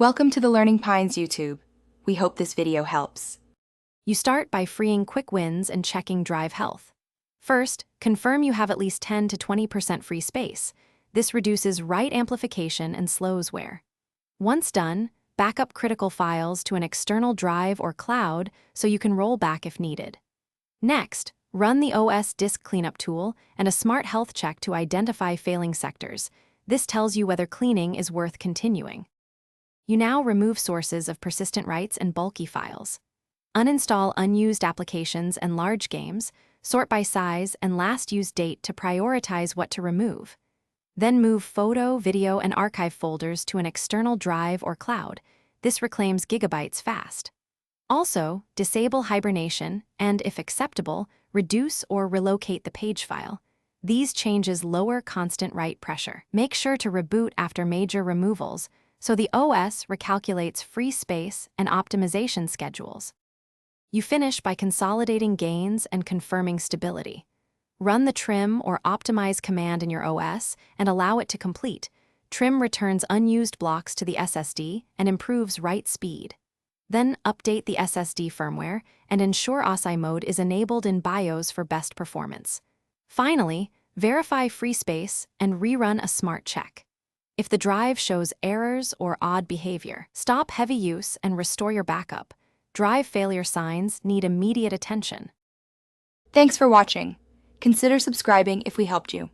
Welcome to the Learning Pines YouTube. We hope this video helps. You start by freeing quick wins and checking drive health. First, confirm you have at least 10 to 20% free space. This reduces write amplification and slows wear. Once done, back up critical files to an external drive or cloud so you can roll back if needed. Next, run the OS disk cleanup tool and a smart health check to identify failing sectors. This tells you whether cleaning is worth continuing. You now remove sources of persistent writes and bulky files. Uninstall unused applications and large games, sort by size and last used date to prioritize what to remove. Then move photo, video, and archive folders to an external drive or cloud. This reclaims gigabytes fast. Also, disable hibernation and, if acceptable, reduce or relocate the page file. These changes lower constant write pressure. Make sure to reboot after major removals, so the OS recalculates free space and optimization schedules. You finish by consolidating gains and confirming stability. Run the trim or optimize command in your OS and allow it to complete. Trim returns unused blocks to the SSD and improves write speed. Then update the SSD firmware and ensure OSI mode is enabled in BIOS for best performance. Finally, verify free space and rerun a smart check. If the drive shows errors or odd behavior, stop heavy use and restore your backup. Drive failure signs need immediate attention. Thanks for watching. Consider subscribing if we helped you.